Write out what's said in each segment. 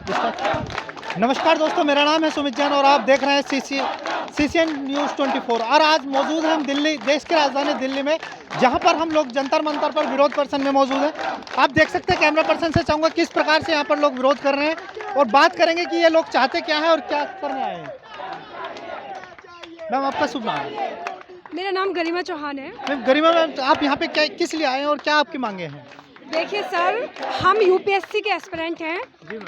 नमस्कार दोस्तों, मेरा नाम है सुमित जैन और आप देख रहे हैं CCN न्यूज़ 24। और आज मौजूद हैं हम दिल्ली, देश की राजधानी दिल्ली में, जहां पर हम लोग जंतर मंतर पर विरोध प्रदर्शन में मौजूद हैं। आप देख सकते हैं, कैमरा पर्सन से चाहूँगा किस प्रकार से यहाँ पर लोग विरोध कर रहे हैं और बात करेंगे कि ये लोग चाहते क्या है और क्या करने आए हैं। मैम, आपका शुभ नाम? मेरा नाम गरिमा चौहान है। मैम गरिमा मैम, आप यहाँ पे क्या किस लिए आए हैं और क्या आपकी मांगे हैं? देखिए सर, हम यूपीएससी के एस्पिरेंट हैं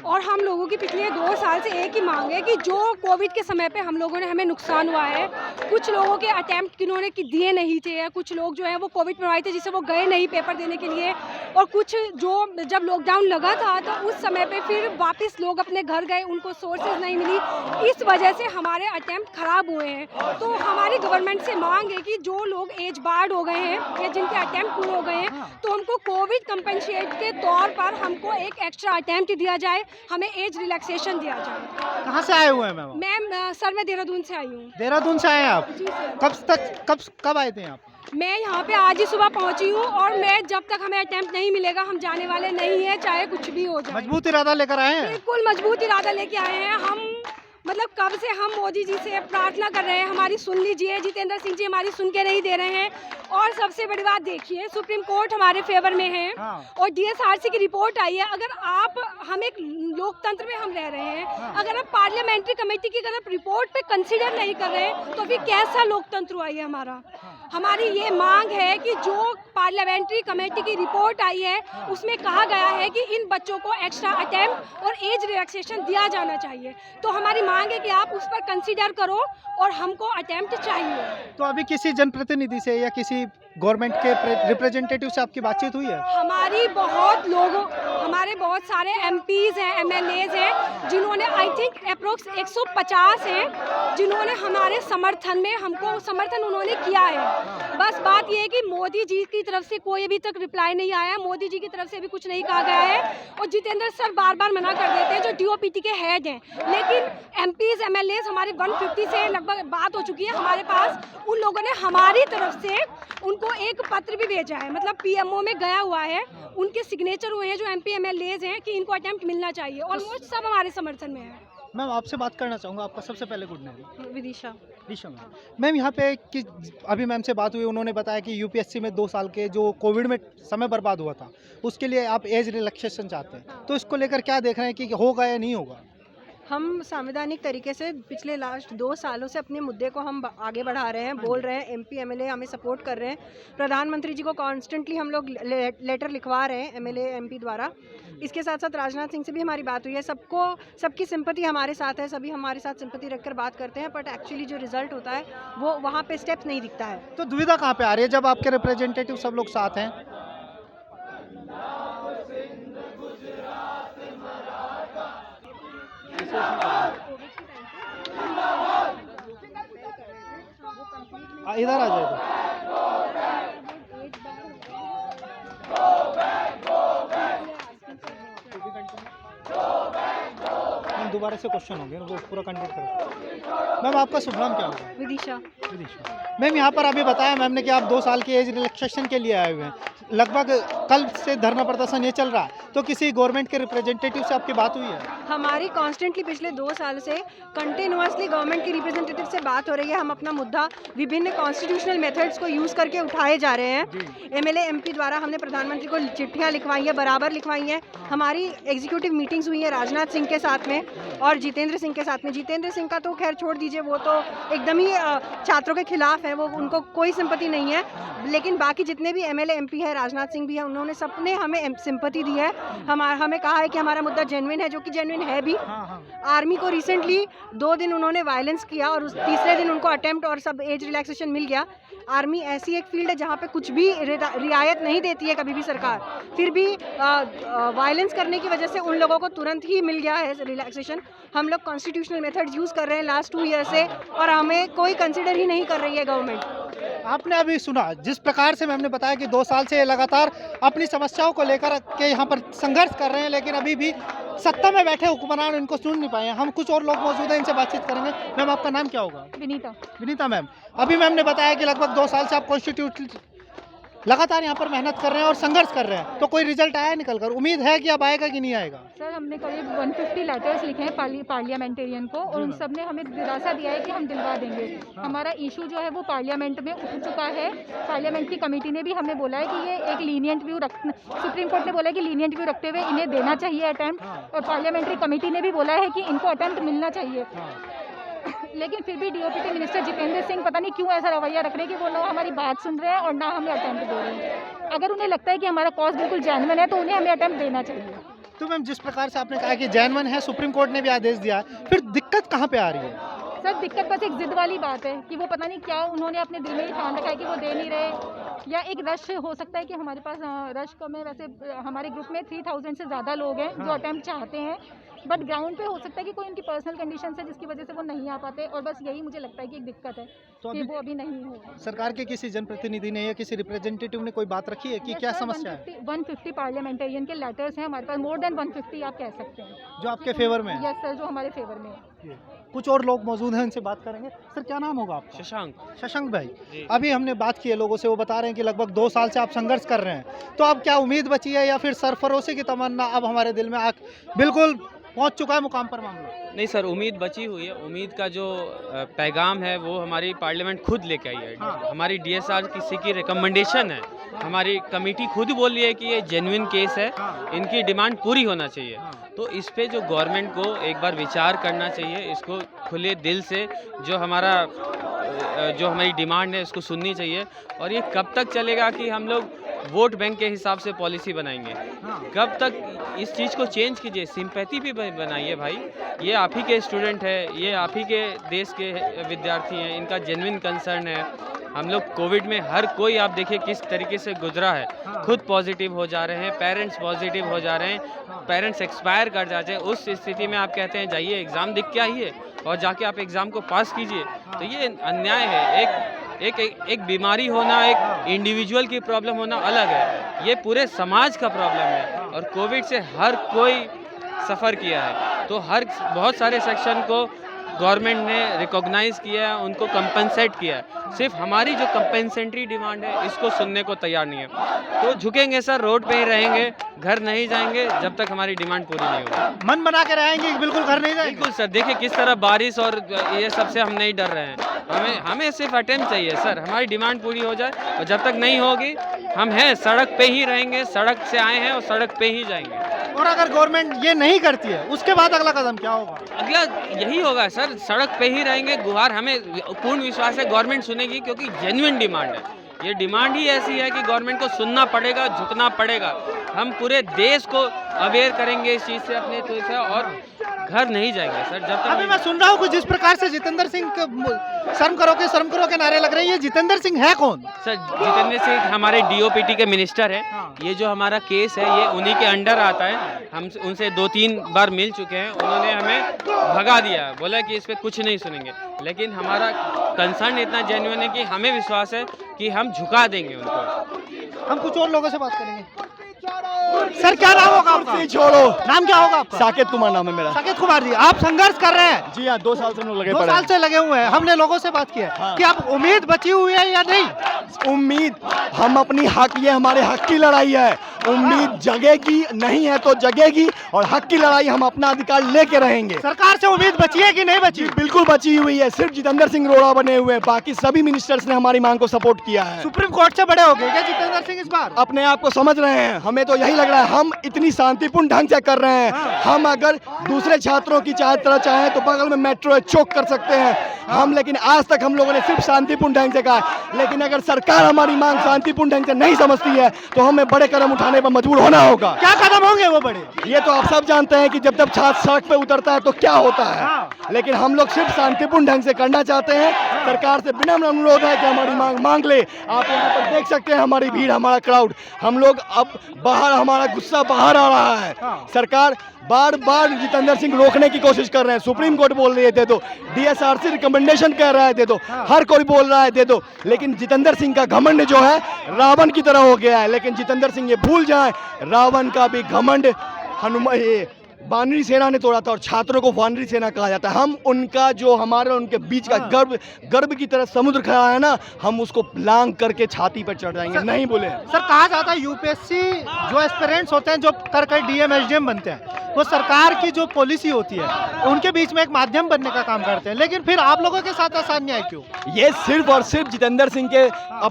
और हम लोगों की पिछले 2 साल से एक ही मांग है कि जो कोविड के समय पे हम लोगों ने हमें नुकसान हुआ है, कुछ लोगों के अटैम्प्ट किन्होंने दिए नहीं थे, कुछ लोग जो है वो कोविड प्रभावित थे जिससे वो गए नहीं पेपर देने के लिए, और कुछ जो जब लॉकडाउन लगा था तो उस समय पे फिर वापस लोग अपने घर गए, उनको सोर्सेज नहीं मिली, इस वजह से हमारे अटैम्प्ट खराब हुए हैं। तो हमारी गवर्नमेंट से मांग है कि जो लोग एज बार्ड हो गए हैं या जिनके अटैम्प्ट पूरे हो गए हैं, तो हमको कोविड कंपेंसेट के तौर पर हमको एक एक्स्ट्रा अटेम्प्ट दिया जाए, हमें एज रिलैक्सेशन दिया जाए। कहाँ से आए हुए हैं मैम? मैम सर, मैं देहरादून से आई हूँ। देहरादून से आए हैं आप? जी सर। कब आए थे आप? मैं यहाँ पे आज ही सुबह पहुँची हूँ और मैं जब तक हमें अटेम्प्ट नहीं मिलेगा हम जाने वाले नहीं है, चाहे कुछ भी हो जाए। मजबूत इरादा लेकर आए हैं? बिल्कुल मजबूत इरादा लेके आए हैं हम। मतलब कब से हम मोदी जी से प्रार्थना कर रहे हैं, हमारी सुन लीजिए। जितेंद्र सिंह जी हमारी सुन के नहीं दे रहे हैं। और सबसे बड़ी बात देखिए, सुप्रीम कोर्ट हमारे फेवर में है और DSRC की रिपोर्ट आई है। अगर आप, हम एक लोकतंत्र में हम रह रहे हैं, अगर आप पार्लियामेंट्री कमेटी की अगर आप रिपोर्ट पे कंसीडर नहीं कर रहे हैं तो फिर कैसा लोकतंत्र हुआ ये हमारा? हमारी ये मांग है कि जो पार्लियामेंट्री कमेटी की रिपोर्ट आई है उसमें कहा गया है कि इन बच्चों को एक्स्ट्रा अटेम्प्ट और एज रिलैक्सेशन दिया जाना चाहिए। तो हमारी मांग है कि आप उस पर कंसीडर करो और हमको अटेम्प्ट चाहिए। तो अभी किसी जनप्रतिनिधि से या किसी गवर्नमेंट के रिप्रेजेंटेटिव से आपकी बातचीत हुई है? हमारे बहुत सारे MPs हैं, MLAs हैं, जिन्होंने आई थिंक अप्रोक्स 150 हैं, जिन्होंने हमारे समर्थन में हमको समर्थन उन्होंने किया है। बस बात यह है कि मोदी जी की तरफ से कोई अभी तक रिप्लाई नहीं आया, मोदी जी की तरफ से भी कुछ नहीं कहा गया है। और जितेंद्र सर बार बार मना कर देते हैं, जो DOPT के हेड हैं, लेकिन MPs MLAs हमारे 150 से लगभग बात हो चुकी है हमारे पास। उन लोगों ने हमारी तरफ से उनको एक पत्र भी भेजा है, मतलब PMO में गया हुआ है, उनके सिग्नेचर हुए हैं जो MP MLAs हैं कि इनको अटेम्प्ट मिलना चाहिए। ऑलमोस्ट सब हमारे समर्थन में है। मैम, आपसे बात करना चाहूँगा, आपका सबसे पहले गुड नेम? विदिशा। मैम, यहाँ पे कि अभी मैम से बात हुई, उन्होंने बताया कि UPSC में 2 साल के जो कोविड में समय बर्बाद हुआ था उसके लिए आप एज रिलैक्सेशन चाहते हैं, तो इसको लेकर क्या देख रहे हैं कि होगा या नहीं होगा? हम संवैधानिक तरीके से पिछले लास्ट 2 सालों से अपने मुद्दे को हम आगे बढ़ा रहे हैं, बोल रहे हैं। MP MLA हमें सपोर्ट कर रहे हैं। प्रधानमंत्री जी को कॉन्स्टेंटली हम लोग लेटर लिखवा रहे हैं MLA MP द्वारा। इसके साथ साथ राजनाथ सिंह से भी हमारी बात हुई है। सबकी सिंपैथी हमारे साथ है, सभी हमारे साथ सिंपैथी रखकर बात करते हैं, बट एक्चुअली जो रिजल्ट होता है वो वहाँ पे स्टेप्स नहीं दिखता है। तो दुविधा कहाँ पे आ रही है जब आपके रिप्रेजेंटेटिव सब लोग साथ हैं? इधर आ जाए। मैम, दोबारा से क्वेश्चन हो गया, वो पूरा कंप्लीट करो। मैम, आपका शुभ नाम क्या होगा? विदिशा। मैम, यहाँ पर अभी बताया मैम ने कि आप 2 साल की एज रिलैक्सेशन के लिए आए हुए हैं। लगभग कल से धरना प्रदर्शन ये चल रहा है, तो किसी गवर्नमेंट के रिप्रेजेंटेटिव से आपकी बात हुई है? हमारी कॉन्स्टेंटली पिछले 2 साल से कंटिन्यूअसली गवर्नमेंट के रिप्रेजेंटेटिव से बात हो रही है। हम अपना मुद्दा विभिन्न कॉन्स्टिट्यूशनल मेथड्स को यूज़ करके उठाए जा रहे हैं। MLA MP द्वारा हमने प्रधानमंत्री को चिट्ठियाँ लिखवाई हैं, बराबर लिखवाई हैं। हमारी एग्जीक्यूटिव मीटिंग्स हुई हैं राजनाथ सिंह के साथ में और जितेंद्र सिंह के साथ में। जितेंद्र सिंह का तो खैर छोड़ दीजिए, वो तो एकदम ही छात्रों के खिलाफ है, वो उनको कोई सिंपैथी नहीं है। लेकिन बाकी जितने भी MLA MP है, राजनाथ सिंह भी है, उन्होंने सबने हमें सिंपैथी दी है। हमें कहा है कि हमारा मुद्दा जेन्युइन है, जो कि जेन्युइन है भी। आर्मी को रिसेंटली 2 दिन उन्होंने वायलेंस किया और उस तीसरे दिन उनको अटेम्प्ट और सब एज रिलैक्सेशन मिल गया। आर्मी ऐसी एक फील्ड है जहाँ पे कुछ भी रियायत नहीं देती है कभी भी सरकार, फिर भी वायलेंस करने की वजह से उन लोगों को तुरंत ही मिल गया है रिलैक्सेशन। हम लोग कॉन्स्टिट्यूशनल मेथड यूज़ कर रहे हैं लास्ट 2 ईयर से और हमें कोई कंसिडर ही नहीं कर रही है गवर्नमेंट। आपने अभी सुना जिस प्रकार से मैम ने बताया कि 2 साल से लगातार अपनी समस्याओं को लेकर के यहाँ पर संघर्ष कर रहे हैं, लेकिन अभी भी सत्ता में बैठे हुक्मरान इनको सुन नहीं पाए हैं। हम कुछ और लोग मौजूद हैं, इनसे बातचीत करेंगे। मैम, आपका नाम क्या होगा? विनीता। विनीता मैम, अभी मैम ने बताया कि लगभग 2 साल से आप लगातार यहाँ पर मेहनत कर रहे हैं और संघर्ष कर रहे हैं, तो कोई रिजल्ट आया निकल कर? उम्मीद है कि अब आएगा कि नहीं आएगा? सर हमने करीब 150 लेटर्स लिखे हैं पार्लियामेंटेरियन को और उन सब ने हमें दिलासा दिया है कि हम दिलवा देंगे। हमारा इशू जो है वो पार्लियामेंट में उठ चुका है। पार्लियामेंट की कमेटी ने भी हमें बोला है कि ये एक लीनियंट व्यू सुप्रीम कोर्ट ने बोला है कि लीनियंट व्यू रखते हुए इन्हें देना चाहिए अटेम्प्ट, और पार्लियामेंट्री कमेटी ने भी बोला है कि इनको अटेम्प्ट मिलना चाहिए। लेकिन फिर भी डीओपीटी मिनिस्टर जितेंद्र सिंह पता नहीं क्यों ऐसा रवैया रख रहे हैं कि वो ना हमारी बात सुन रहे हैं और ना हमें अटेम्प्ट दे रहे हैं। अगर उन्हें लगता है कि हमारा कॉज बिल्कुल जेन्युइन है तो उन्हें हमें अटेम्प्ट देना चाहिए। तो मैम जिस प्रकार से आपने कहा कि जेन्युइन है, सुप्रीम कोर्ट ने भी आदेश दिया है, फिर दिक्कत कहाँ पे आ रही है? सर दिक्कत बस एक जिद वाली बात है कि वो पता नहीं क्या उन्होंने अपने दिल में ही ठान रखा है कि वो दे नहीं रहे, या एक रश हो सकता है कि हमारे पास रश कम है। वैसे हमारे ग्रुप में 3000 से ज़्यादा लोग हैं जो अटेम्प्ट चाहते हैं, बट ग्राउंड पे हो सकता है कि कोई उनकी पर्सनल कंडीशन है जिसकी वजह से वो नहीं आ पाते, और बस यही मुझे लगता है कि एक दिक्कत है तो कि वो अभी नहीं हो। सरकार के किसी जनप्रतिनिधि ने या किसी रिप्रेजेंटेटिव ने कोई बात रखी है कि क्या समस्या है? 150 पार्लियामेंटेरियन के लेटर्स हैं हमारे पास, मोर देन 150 आप कह सकते हैं, जो आपके फेवर में है? यस सर, जो हमारे फेवर में है। कुछ और लोग मौजूद हैं, उनसे बात करेंगे। सर क्या नाम होगा आपका? शशांक। शशांक भाई, अभी हमने बात की है लोगों से, वो बता रहे हैं कि लगभग 2 साल से आप संघर्ष कर रहे हैं, तो अब क्या उम्मीद बची है या फिर सरफरोशी की तमन्ना अब हमारे दिल में बिल्कुल पहुंच चुका है मुकाम पर मामला? नहीं सर, उम्मीद बची हुई है। उम्मीद का जो पैगाम है वो हमारी पार्लियामेंट खुद लेके आई है। हमारी डीएसआर किसी की रिकमेंडेशन है, हमारी कमेटी खुद बोल रही है कि ये जेन्युइन केस है, इनकी डिमांड पूरी होना चाहिए। तो इस पे जो गवर्नमेंट को एक बार विचार करना चाहिए, इसको खुले दिल से जो हमारी डिमांड है उसको सुननी चाहिए। और ये कब तक चलेगा कि हम लोग वोट बैंक के हिसाब से पॉलिसी बनाएंगे? कब तक इस चीज़ को चेंज कीजिए, सिंपैथी भी बनाइए भाई। ये आप ही के स्टूडेंट है, ये आप ही के देश के विद्यार्थी हैं, इनका जेन्युइन कंसर्न है। हम लोग कोविड में हर कोई आप देखिए किस तरीके से गुजरा है, खुद पॉजिटिव हो जा रहे हैं, पेरेंट्स पॉजिटिव हो जा रहे हैं, पेरेंट्स एक्सपायर कर जाते हैं। उस स्थिति में आप कहते हैं जाइए एग्ज़ाम दिख के आइए और जाके आप एग्ज़ाम को पास कीजिए, तो ये अन्याय है। एक बीमारी होना, एक इंडिविजुअल की प्रॉब्लम होना अलग है, ये पूरे समाज का प्रॉब्लम है। और कोविड से हर कोई सफ़र किया है, तो बहुत सारे सेक्शन को गवर्नमेंट ने रिकॉग्नाइज़ किया है, उनको कंपनसेट किया है। सिर्फ हमारी जो कंपनसेटरी डिमांड है इसको सुनने को तैयार नहीं है। तो झुकेंगे सर, रोड पे ही रहेंगे, घर नहीं जाएंगे जब तक हमारी डिमांड पूरी नहीं होगी। मन बना के रहेंगे, बिल्कुल घर नहीं जाएंगे? बिल्कुल सर, देखिए किस तरह बारिश और ये सबसे हम नहीं डर रहे हैं। हमें सिर्फ अटेम्प्ट चाहिए सर, हमारी डिमांड पूरी हो जाए, और जब तक नहीं होगी हम हैं सड़क पे ही रहेंगे, सड़क से आए हैं और सड़क पे ही जाएंगे। और अगर गवर्नमेंट ये नहीं करती है उसके बाद अगला कदम क्या होगा? अगला यही होगा सर, सड़क पे ही रहेंगे। गुहार, हमें पूर्ण विश्वास है गवर्नमेंट सुनेगी, क्योंकि जेन्युइन डिमांड है। ये डिमांड ही ऐसी है कि गवर्नमेंट को सुनना पड़ेगा, झुकना पड़ेगा। हम पूरे देश को अवेयर करेंगे इस चीज़ से, अपने तो से, और घर नहीं जाएंगे सर जब तक। अभी मैं सुन रहा हूँ कि जिस प्रकार से जितेंद्र सिंह शर्म करो के नारे लग रहे हैं, ये जितेंद्र सिंह है कौन? सर जितेंद्र सिंह हमारे डीओपीटी के मिनिस्टर हैं। ये जो हमारा केस है ये उन्हीं के अंडर आता है। हम उनसे 2-3 बार मिल चुके हैं, उन्होंने हमें भगा दिया, बोला कि इस पर कुछ नहीं सुनेंगे। लेकिन हमारा कंसर्न इतना जेन्युइन है कि हमें विश्वास है कि हम झुका देंगे उनको। हम कुछ और लोगों से बात करेंगे। सर क्या नाम होगा आपका? छोड़ो, नाम क्या होगा आपका? साकेत कुमार नाम है मेरा। साकेत कुमार जी, आप संघर्ष कर रहे हैं? जी हाँ, 2 साल से हम लोग लगे 2 पड़े साल से लगे हुए हैं। हमने लोगों से बात की है हाँ। कि आप उम्मीद बची हुई है या नहीं? उम्मीद, हम अपनी हक, ये हमारे हक की लड़ाई है। उम्मीद जगेगी, नहीं है तो जगेगी, और हक की लड़ाई हम अपना अधिकार लेके रहेंगे। सरकार से उम्मीद बची है कि नहीं बची? जी बिल्कुल बची हुई है। सिर्फ जितेंद्र सिंह रोड़ा बने हुए हैं, बाकी सभी मिनिस्टर्स ने हमारी मांग को सपोर्ट किया है। सुप्रीम कोर्ट से बड़े हो गए क्या जितेंद्र सिंह इस बार? अपने आप को समझ रहे हैं, हमें तो यही लग रहा है। हम इतनी शांतिपूर्ण ढंग से कर रहे हैं। हम अगर दूसरे छात्रों की तरह चाहें तो बगल में मेट्रो है, चौक कर सकते हैं हम, लेकिन आज तक हम लोगों ने सिर्फ शांतिपूर्ण ढंग से कहा। लेकिन अगर सरकार हमारी मांग शांतिपूर्ण ढंग से नहीं समझती है तो हमें बड़े कदम उठाने पर मजबूर होना होगा। क्या कदम होंगे वो बड़े? ये तो आप सब जानते हैं कि जब छात्र सड़क पे उतरता है तो क्या होता है। लेकिन हम लोग सिर्फ शांतिपूर्ण ढंग से करना चाहते हैं। सरकार से विनम्र अनुरोध है कि हमारी मांग ले। आप यहाँ पर देख सकते हैं हमारी भीड़, हमारा क्राउड। हम लोग अब बाहर, हमारा गुस्सा बाहर आ रहा है। सरकार बार बार जितेंद्र सिंह रोकने की कोशिश कर रहे हैं। सुप्रीम कोर्ट बोल रही है दे दो, डीएसआरसी रिकमेंडेशन कह रहा है दे दो, हर कोई बोल रहा है दे दो। लेकिन जितेंद्र सिंह का घमंड जो है रावण की तरह हो गया है। लेकिन जितेंद्र सिंह ये भूल जाएं, रावण का भी घमंड वानरी सेना ने तोड़ा था और छात्रों को वानरी सेना कहा जाता है। हम उनका जो हमारे और उनके बीच का गर्भ की तरह समुद्र खड़ा है ना, हम उसको लांग करके छाती पर चढ़ जाएंगे। नहीं बोले सर, कहा जाता है यूपीएससी जो एस्पिरेंट्स होते हैं, जो कर डीएम एसडीएम बनते हैं, वो सरकार की जो पॉलिसी होती है उनके बीच में एक माध्यम बनने का काम करते हैं, लेकिन फिर आप लोगों के साथ ऐसा अन्याय क्यों? ये सिर्फ और सिर्फ जितेंद्र सिंह के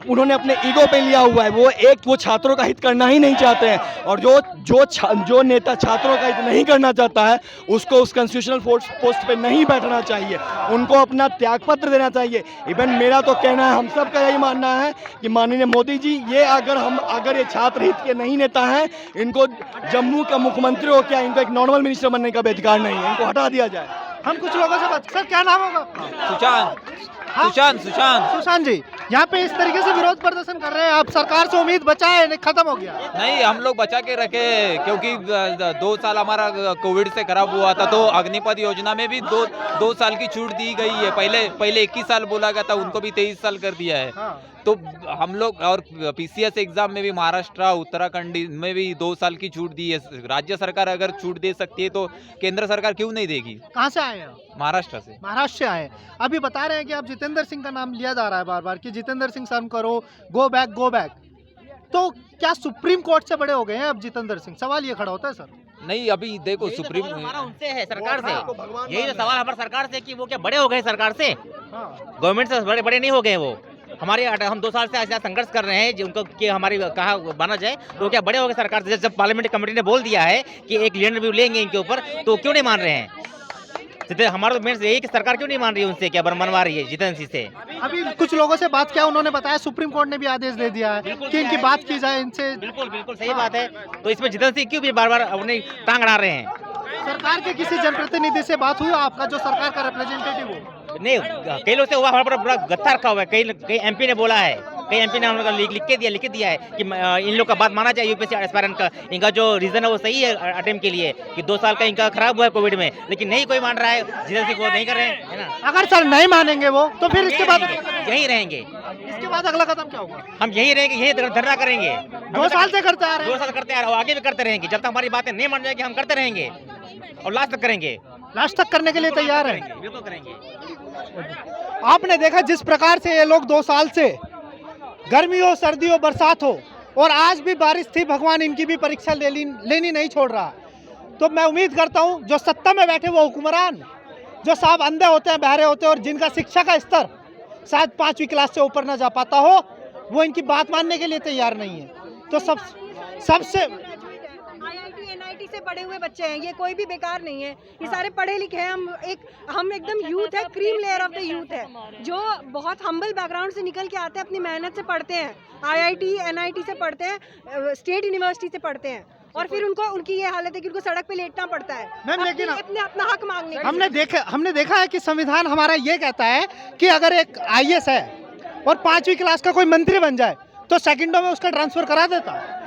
उन्होंने अपने ईगो पे लिया हुआ है। वो छात्रों का हित करना ही नहीं चाहते हैं, और जो नेता छात्रों का हित नहीं करना चाहता है उसको उस कॉन्स्टिट्यूशनल पोस्ट पे नहीं बैठना चाहिए, उनको अपना त्यागपत्र देना चाहिए। इवन मेरा तो कहना है, हम सब का यही मानना है कि माननीय मोदी जी, ये अगर ये छात्र हित के नहीं नेता हैं, इनको जम्मू का मुख्यमंत्री हो क्या, इनको एक नॉर्मल मिनिस्टर बनने का भी अधिकार नहीं है, इनको हटा दिया जाए। हम कुछ लोगों से बात, सर क्या नाम होगा आपका? सुशांत जी, यहाँ पे इस तरीके से विरोध प्रदर्शन कर रहे हैं, आप सरकार से उम्मीद बचाए, खत्म हो गया? नहीं, हम लोग बचा के रखे, क्योंकि 2 साल हमारा कोविड से खराब हुआ था, तो अग्निपथ योजना में भी दो साल की छूट दी गई है। पहले 21 साल बोला गया था, उनको भी 23 साल कर दिया है। हाँ। तो हम लोग, और पीसीएस एग्जाम में भी महाराष्ट्र उत्तराखंड में भी 2 साल की छूट दी है। राज्य सरकार अगर छूट दे सकती है तो केंद्र सरकार क्यों नहीं देगी? कहाँ से आए हैं? महाराष्ट्र से। महाराष्ट्र से आए। अभी बता रहे हैं कि आप जितेंद्र सिंह का नाम लिया जा रहा है बार बार कि जितेंद्र सिंह सर करो, गो बैक। तो क्या सुप्रीम कोर्ट से बड़े हो गए हैं अब जितेंद्र सिंह? सवाल ये खड़ा होता है सर। नहीं, अभी देखो सुप्रीम, हमारा उनसे है, सरकार से। यही तो सवाल हमारा सरकार से कि वो क्या बड़े हो गए सरकार से? गवर्नमेंट से बड़े नहीं हो गए वो। हम 2 साल से ऐसा संघर्ष कर रहे हैं उनको कि हमारी कहा बना जाए, तो क्या बड़े हो गए सरकार से? जब पार्लियामेंट्री कमेटी ने बोल दिया है कि एक लीडर रिव्यू लेंगे इनके ऊपर, तो क्यों नहीं मान रहे हैं? हमारा तो मेन यही कि सरकार क्यों नहीं मान रही है उनसे, क्या मनवा रही है जितेंद्र सिंह से? अभी कुछ लोगों से बात किया, उन्होंने बताया सुप्रीम कोर्ट ने भी आदेश दे दिया है कि इनकी बात की जाए इनसे। बिल्कुल सही बात है। तो इसमें जितेंद्र सिंह क्यों भी बार बार अपनी टांग अड़ा रहे हैं? सरकार के किसी जनप्रतिनिधि से बात हुई आपका, जो सरकार का रिप्रेजेंटेटिव हो? नहीं, कई लोग से हुआ, हमारे पर पूरा गत्था रखा हुआ है। कई एमपी ने बोला है, कई एमपी ने हम लोग लिख के दिया है कि इन लोग का बात माना जाए। यूपीएससी एस्पायरेंट का इनका जो रीजन है वो सही है अटेम्प्ट के लिए, कि 2 साल का इनका खराब हुआ है कोविड में, लेकिन नहीं कोई मान रहा है। जितेंद्र सिंह वो नहीं कर रहे हैं, है ना? अगर सर नहीं मानेंगे वो, तो फिर इसके बाद यहीं रहेंगे। इसके बाद अगला कदम क्या होगा? हम यहीं रहेंगे, यहीं धरना करेंगे। 2 साल से करते आ रहे हैं। 2 साल करते आ रहे हैं, आगे भी करते रहेंगे जब तक हमारी बातें नहीं मान जाएगी। हम करते रहेंगे और लास्ट तक करेंगे। लास्ट तक करने के लिए तैयार है? बिल्कुल करेंगे। आपने देखा जिस प्रकार से ये लोग 2 साल से, गर्मी हो, सर्दी हो, बरसात हो, और आज भी बारिश थी, भगवान इनकी भी परीक्षा लेनी नहीं छोड़ रहा। तो मैं उम्मीद करता हूँ जो सत्ता में बैठे वो हुक्मरान, जो साहब अंधे होते हैं, बहरे होते हैं, और जिनका शिक्षा का स्तर शायद 5वीं क्लास से ऊपर ना जा पाता हो, वो इनकी बात मानने के लिए तैयार नहीं है। तो सबसे IIT NIT से पढ़े हुए बच्चे हैं, ये कोई भी बेकार नहीं है, ये सारे पढ़े लिखे हैं। हम एकदम यूथ है, cream layer of the youth है, जो बहुत हम्बल बैकग्राउंड से निकल के आते हैं, अपनी मेहनत से पढ़ते हैं, IIT NIT से पढ़ते हैं, स्टेट यूनिवर्सिटी से पढ़ते हैं, और फिर उनकी ये हालत है कि उनको सड़क पे लेटना पड़ता है मैम। लेकिन अपना हक मांगने के लिए। हमने देखा है कि संविधान हमारा ये कहता है कि अगर एक IAS है और 5वीं क्लास का कोई मंत्री बन जाए तो सेकंडों में उसका ट्रांसफर करा देता है।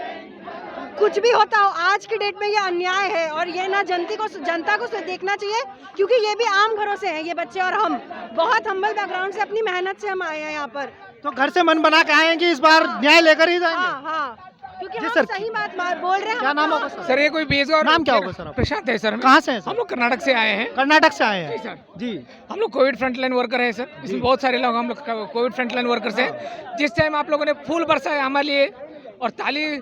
कुछ भी होता हो, आज के डेट में ये अन्याय है, और ये ना जनता को देखना चाहिए, क्योंकि ये भी आम घरों से हैं ये बच्चे, और हम बहुत हम्बल बैकग्राउंड से, अपनी मेहनत से हम आए हैं यहाँ पर। तो घर से मन बना के आए हैं कि इस बार न्याय लेकर ही जाएंगे? हाँ, क्योंकि हम सर, सही बात बोल रहे हैं। क्या नाम होगा सर? सर ये कोई बेजोर नाम क्या होगा सर? प्रशांत है सर। कहाँ से हैं सर? हम लोग कर्नाटक से आए हैं। कर्नाटक से आए हैं सर जी। हम लोग कोविड फ्रंटलाइन वर्कर हैं सर। इसमें बहुत सारे लोग हम लोग कोविड फ्रंटलाइन वर्कर्स हैं। जिस टाइम आप लोगों ने फूल बरसाया हमारे लिए और ताली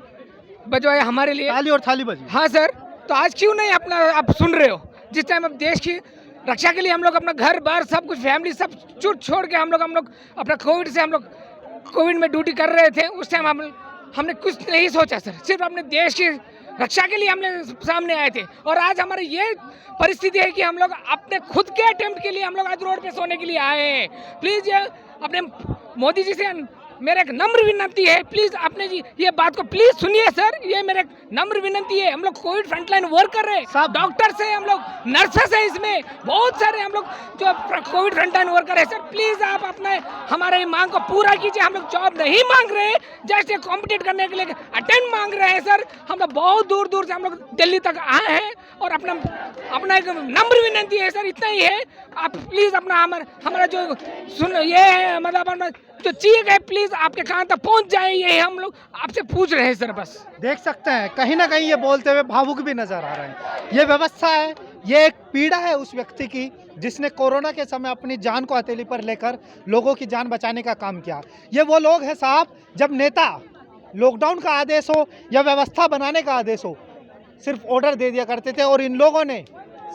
बजवाया हमारे लिए, ताली और थाली बजी। हाँ सर, तो आज क्यों नहीं अपना आप सुन रहे हो? जिस टाइम अब देश की रक्षा के लिए हम लोग अपना घर बार सब कुछ फैमिली सब छोड़ के हम लोग अपना कोविड में ड्यूटी कर रहे थे, उस टाइम हमने कुछ नहीं सोचा सर, सिर्फ अपने देश की रक्षा के लिए हमने सामने आए थे। और आज हमारी ये परिस्थिति है कि हम लोग अपने खुद के अटेम्प्ट के लिए हम लोग आज रोड पे सोने के लिए आए हैं। प्लीज़ ये अपने मोदी जी से मेरा एक नम्र विनती है, प्लीज आपने जी ये बात को प्लीज सुनिए सर, ये मेरा एक नम्र विनती है। हम लोग कोविड फ्रंटलाइन वर्क कर रहे हैं, डॉक्टर्स हैं, हम लोग नर्सेस हैं, इसमें बहुत सारे हम लोग जो कोविड फ्रंटलाइन वर्कर है। सर प्लीज आप अपने हमारे मांग को पूरा कीजिए। हम लोग जॉब नहीं मांग रहे हैं, जस्ट कॉम्पिटिट करने के लिए अटेंड मांग रहे हैं सर। हम लोग बहुत दूर दूर से हम लोग दिल्ली तक आए हैं और अपना एक नम्र विनती है सर, इतना ही है। आप प्लीज अपना हमारा जो सुन ये है मतलब जो चाहिए गए प्लीज आपके कान तक पहुंच जाए, यही हम लोग आपसे पूछ रहे हैं सर। बस देख सकते हैं कहीं ना कहीं ये बोलते हुए भावुक भी नजर आ रहे हैं। ये व्यवस्था है, ये एक पीड़ा है उस व्यक्ति की जिसने कोरोना के समय अपनी जान को हथेली पर लेकर लोगों की जान बचाने का काम किया। ये वो लोग हैं साहब, जब नेता लॉकडाउन का आदेश हो या व्यवस्था बनाने का आदेश हो सिर्फ ऑर्डर दे दिया करते थे, और इन लोगों ने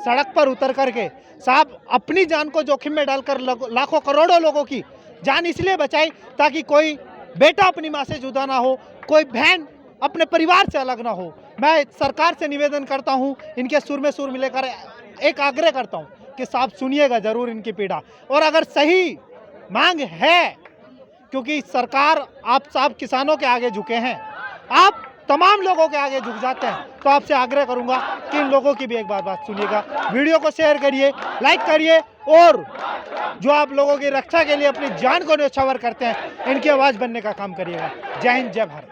सड़क पर उतर करके साहब अपनी जान को जोखिम में डालकर लाखों करोड़ों लोगों की जान इसलिए बचाई ताकि कोई बेटा अपनी माँ से जुदा ना हो, कोई बहन अपने परिवार से अलग ना हो। मैं सरकार से निवेदन करता हूँ, इनके सुर में सुर मिलेकर एक आग्रह करता हूँ कि साहब सुनिएगा ज़रूर इनकी पीड़ा, और अगर सही मांग है, क्योंकि सरकार आप साहब किसानों के आगे झुके हैं, आप तमाम लोगों के आगे झुक जाते हैं, तो आपसे आग्रह करूंगा कि इन लोगों की भी एक बात सुनिएगा। वीडियो को शेयर करिए, लाइक करिए, और जो आप लोगों की रक्षा के लिए अपनी जान को न्यौछावर करते हैं, इनकी आवाज़ बनने का काम करिएगा। जय हिंद, जय भारत।